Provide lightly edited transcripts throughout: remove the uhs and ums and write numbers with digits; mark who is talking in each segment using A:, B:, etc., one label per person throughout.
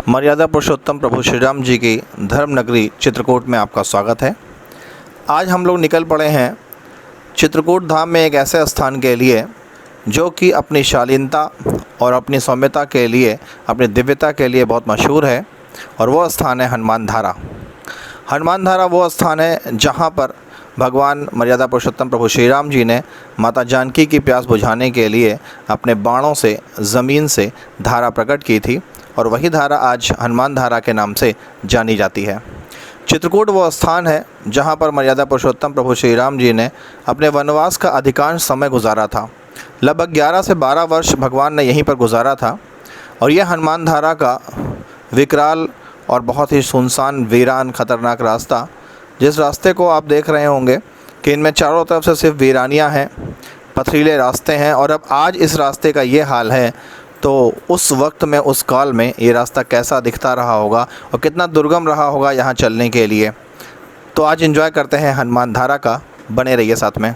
A: मर्यादा पुरुषोत्तम प्रभु श्री राम जी की धर्म नगरी चित्रकूट में आपका स्वागत है। आज हम लोग निकल पड़े हैं चित्रकूट धाम में एक ऐसे स्थान के लिए जो कि अपनी शालीनता और अपनी सौम्यता के लिए, अपनी दिव्यता के लिए बहुत मशहूर है, और वो स्थान है हनुमान धारा। हनुमान धारा वो स्थान है जहाँ पर भगवान मर्यादा पुरुषोत्तम प्रभु श्री राम जी ने माता जानकी की प्यास बुझाने के लिए अपने बाणों से ज़मीन से धारा प्रकट की थी, और वही धारा आज हनुमान धारा के नाम से जानी जाती है। चित्रकूट वो स्थान है जहाँ पर मर्यादा पुरुषोत्तम प्रभु श्री राम जी ने अपने वनवास का अधिकांश समय गुजारा था। लगभग 11 से 12 वर्ष भगवान ने यहीं पर गुजारा था, और यह हनुमान धारा का विकराल और बहुत ही सुनसान, वीरान, ख़तरनाक रास्ता, जिस रास्ते को आप देख रहे होंगे कि इनमें चारों तरफ से सिर्फ वीरानियाँ हैं, पथरीले रास्ते हैं, और अब आज इस रास्ते का ये हाल है तो उस वक्त में, उस काल में ये रास्ता कैसा दिखता रहा होगा और कितना दुर्गम रहा होगा यहाँ चलने के लिए। तो आज एंजॉय करते हैं हनुमान धारा का, बने रहिए साथ में।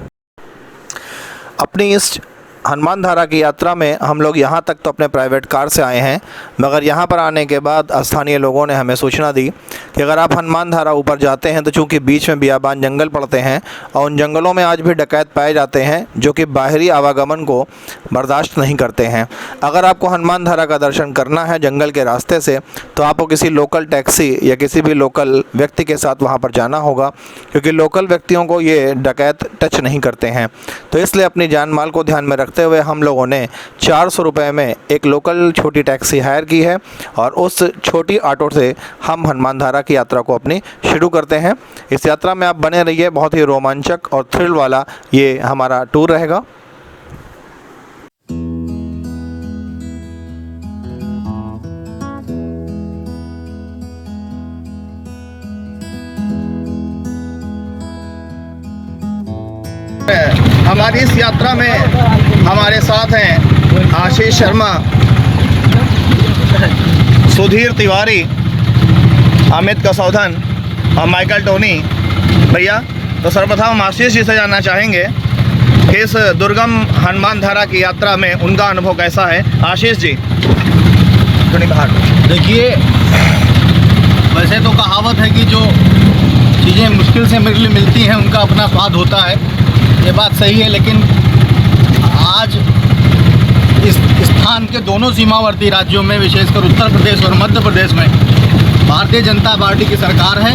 A: अपनी इस हनुमान धारा की यात्रा में हम लोग यहाँ तक तो अपने प्राइवेट कार से आए हैं, मगर यहाँ पर आने के बाद स्थानीय लोगों ने हमें सूचना दी कि अगर आप हनुमान धारा ऊपर जाते हैं तो चूँकि बीच में बियाबान जंगल पड़ते हैं और उन जंगलों में आज भी डकैत पाए जाते हैं जो कि बाहरी आवागमन को बर्दाश्त नहीं करते हैं। अगर आपको हनुमान धारा का दर्शन करना है जंगल के रास्ते से तो आपको किसी लोकल टैक्सी या किसी भी लोकल व्यक्ति के साथ वहाँ पर जाना होगा, क्योंकि लोकल व्यक्तियों को ये डकैत टच नहीं करते हैं। तो इसलिए अपनी जान माल को ध्यान में रखते हुए हम लोगों ने 400 रुपये में एक लोकल छोटी टैक्सी हायर की है, और उस छोटी ऑटो से हम हनुमान धारा की यात्रा को अपनी शुरू करते हैं। इस यात्रा में आप बने रहिए, बहुत ही रोमांचक और थ्रिल वाला ये हमारा टूर रहेगा। हमारी इस यात्रा में हमारे साथ हैं आशीष शर्मा, सुधीर तिवारी, अमित कसौधन और माइकल टोनी भैया। तो सर्वप्रथम हम आशीष जी से जानना चाहेंगे कि इस दुर्गम हनुमान धारा की यात्रा में उनका अनुभव कैसा है। आशीष जी,
B: देखिए, वैसे तो कहावत है कि जो चीज़ें मुश्किल से मिलती हैं उनका अपना स्वाद होता है, ये बात सही है। लेकिन आज इस स्थान के दोनों सीमावर्ती राज्यों में, विशेषकर उत्तर प्रदेश और मध्य प्रदेश में, भारतीय जनता पार्टी की सरकार है,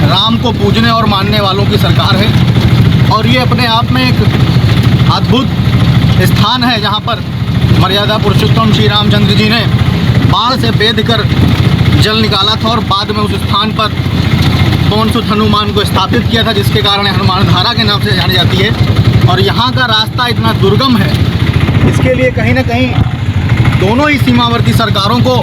B: राम को पूजने और मानने वालों की सरकार है, और ये अपने आप में एक अद्भुत स्थान है जहाँ पर मर्यादा पुरुषोत्तम श्री रामचंद्र जी ने बाण से बेध कर जल निकाला था, और बाद में उस स्थान पर पवनसुत हनुमान को स्थापित किया था, जिसके कारण हनुमान धारा के नाम से जानी जाती है। और यहाँ का रास्ता इतना दुर्गम है, इसके लिए कहीं ना कहीं दोनों ही सीमावर्ती सरकारों को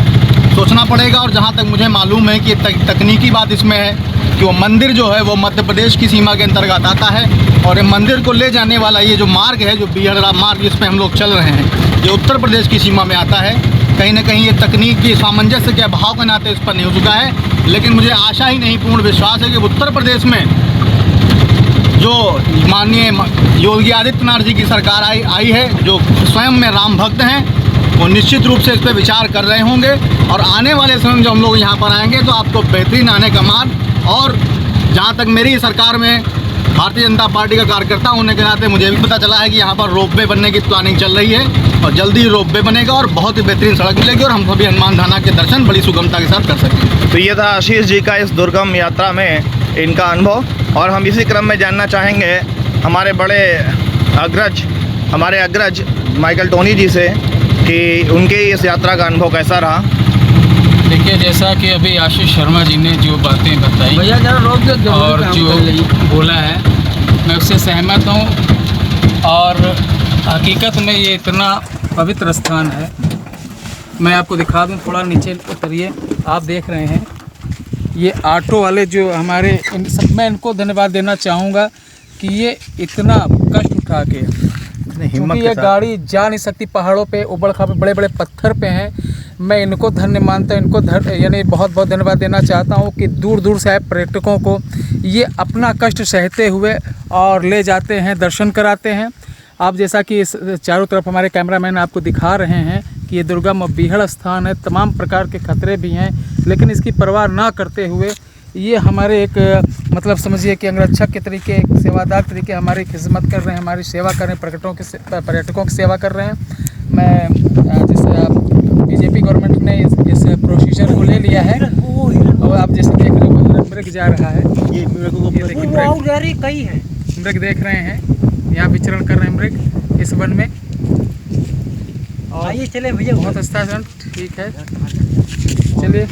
B: सोचना पड़ेगा। और जहाँ तक मुझे मालूम है कि तकनीकी बात इसमें है कि वो मंदिर जो है वो मध्य प्रदेश की सीमा के अंतर्गत आता है, और ये मंदिर को ले जाने वाला ये जो मार्ग है, जो बिहड़ा मार्ग जिस पर हम लोग चल रहे हैं, ये उत्तर प्रदेश की सीमा में आता है। कहीं ना कहीं ये तकनीक की सामंजस्य के अभाव के नाते इस पर नहीं हो चुका है, लेकिन मुझे आशा ही नहीं, पूर्ण विश्वास है कि उत्तर प्रदेश में जो माननीय योगी आदित्यनाथ जी की सरकार आई है, जो स्वयं में राम भक्त हैं, वो निश्चित रूप से इस पर विचार कर रहे होंगे। और आने वाले समय में जब हम लोग यहाँ पर आएंगे तो आपको बेहतरीन आने का मार्ग, और जहाँ तक मेरी सरकार में भारतीय जनता पार्टी का कार्यकर्ता होने के नाते मुझे भी पता चला है कि यहाँ पर रोपवे बनने की प्लानिंग चल रही है, और जल्दी ही रोपवे बनेगा और बहुत ही बेहतरीन सड़क मिलेगी, और हम सभी हनुमान धारा के दर्शन बड़ी सुगमता के साथ कर सकेंगे।
A: तो ये था आशीष जी का इस दुर्गम यात्रा में इनका अनुभव, और हम इसी क्रम में जानना चाहेंगे हमारे बड़े अग्रज माइकल टोनी जी से कि उनके इस यात्रा का अनुभव कैसा रहा।
C: देखिए, जैसा कि अभी आशीष शर्मा जी ने जो बातें बताई और जो बोला है, मैं उससे सहमत हूँ। और हकीकत में ये इतना पवित्र स्थान है। मैं आपको दिखा दूँ, थोड़ा नीचे उतरिए। आप देख रहे हैं ये ऑटो वाले जो हमारे, मैं इनको धन्यवाद देना चाहूँगा कि ये इतना कष्ट उठा के, क्योंकि ये गाड़ी जा नहीं सकती, पहाड़ों पे उबड़ खाबड़ बड़े बड़े पत्थर पे हैं। मैं इनको धन्य मानता हूँ, इनको यानी बहुत बहुत धन्यवाद देना चाहता हूँ कि दूर दूर से आए पर्यटकों को ये अपना कष्ट सहते हुए और ले जाते हैं, दर्शन कराते हैं। आप जैसा कि इस चारों तरफ हमारे कैमरामैन आपको दिखा रहे हैं कि ये दुर्गम और बीहड़ स्थान है, तमाम प्रकार के खतरे भी हैं, लेकिन इसकी परवाह ना करते हुए ये हमारे एक मतलब समझिए कि अंगरक्षक के तरीके, एक सेवादार तरीके हमारी खिदमत कर रहे हैं, हमारी सेवा कर रहे हैं, पर्यटकों की सेवा कर रहे हैं। मैं जिस बीजेपी गवर्नमेंट ने इस प्रोसीजर को ले लिया है और आप जैसे देख रहे हो मृग जा रहा है, ये देखिए मृग देख रहे हैं, यहाँ विचरण कर रहे हैं मृग इस वन में। आइए चले भैया, बहुत अच्छा है, ठीक है चलिए।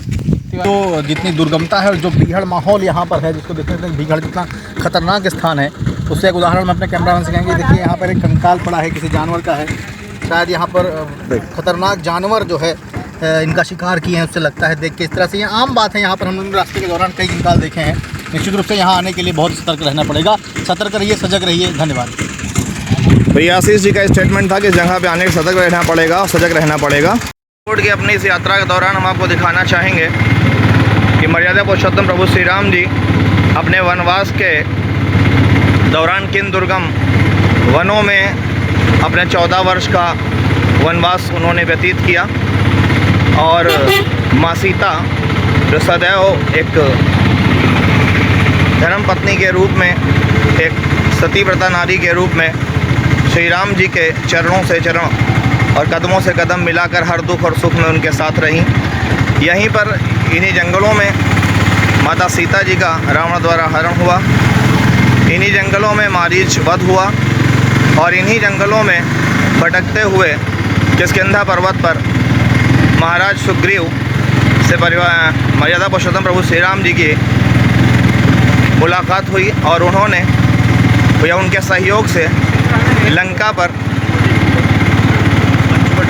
B: तो जितनी दुर्गमता है और जो बीहड़ माहौल यहाँ पर है, जिसको देखते हैं बीहड़ जितना खतरनाक स्थान है, उससे एक उदाहरण मैं अपने कैमरामैन से कहेंगे। देखिए यहाँ पर एक कंकाल पड़ा है, किसी जानवर का है, शायद यहाँ पर खतरनाक जानवर जो है इनका शिकार किए हैं, उससे लगता है देख के इस तरह से। ये आम बात है, यहाँ पर हम लोग रास्ते के दौरान कई कंकाल देखे हैं। निश्चित रूप से यहाँ आने के लिए बहुत सतर्क रहना पड़ेगा। सतर्क रहिए, सजग रहिए। धन्यवाद।
A: भैया आशीष जी का स्टेटमेंट था कि इस जगह पे आने के सतर्क रहना पड़ेगा और सजग रहना पड़ेगा। चित्रकूट की अपनी इस यात्रा के दौरान हम आपको दिखाना चाहेंगे कि मर्यादा पुरुषोत्तम प्रभु श्री राम जी अपने वनवास के दौरान किन दुर्गम वनों में अपने 14 वर्ष का वनवास उन्होंने व्यतीत किया, और माँ सीता जो सदैव एक धर्मपत्नी के रूप में, एक सतीव्रता नारी के रूप में श्री राम जी के चरणों से चरण और कदमों से कदम मिलाकर हर दुख और सुख में उनके साथ रहीं। यहीं पर इन्हीं जंगलों में माता सीता जी का रावण द्वारा हरण हुआ, इन्हीं जंगलों में मारीच वध हुआ, और इन्हीं जंगलों में भटकते हुए किष्किंधा पर्वत पर महाराज सुग्रीव से मर्यादा पुरुषोत्तम प्रभु श्री राम जी की मुलाकात हुई, और उन्होंने या उनके सहयोग से लंका पर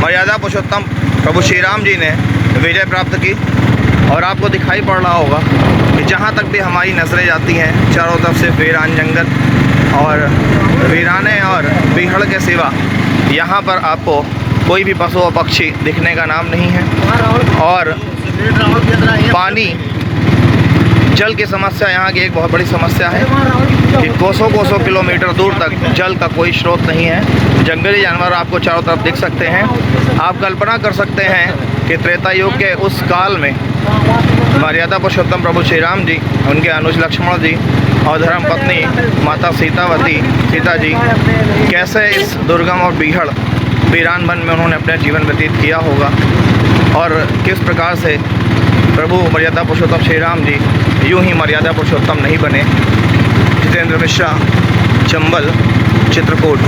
A: मर्यादा पुरुषोत्तम प्रभु श्री राम जी ने विजय प्राप्त की। और आपको दिखाई पड़ रहा होगा कि जहाँ तक भी हमारी नज़रें जाती हैं, चारों तरफ से वीरान जंगल और वीराने और बीहड़ के सिवा यहाँ पर आपको कोई भी पशु और पक्षी दिखने का नाम नहीं है। और पानी, जल की समस्या यहाँ की एक बहुत बड़ी समस्या है कि कोसों कोसों किलोमीटर दूर तक जल का कोई स्रोत नहीं है। जंगली जानवर आपको चारों तरफ दिख सकते हैं। आप कल्पना कर सकते हैं कि त्रेता युग के उस काल में मर्यादा पुरुषोत्तम प्रभु श्री राम जी, उनके अनुज लक्ष्मण जी और धर्मपत्नी माता सीता जी कैसे इस दुर्गम और बीहड़ वीरान वन में उन्होंने अपना जीवन व्यतीत किया होगा, और किस प्रकार से प्रभु मर्यादा पुरुषोत्तम श्री राम जी यूं ही मर्यादा पुरुषोत्तम नहीं बने। जितेंद्र मिश्रा, चंबल, चित्रकूट।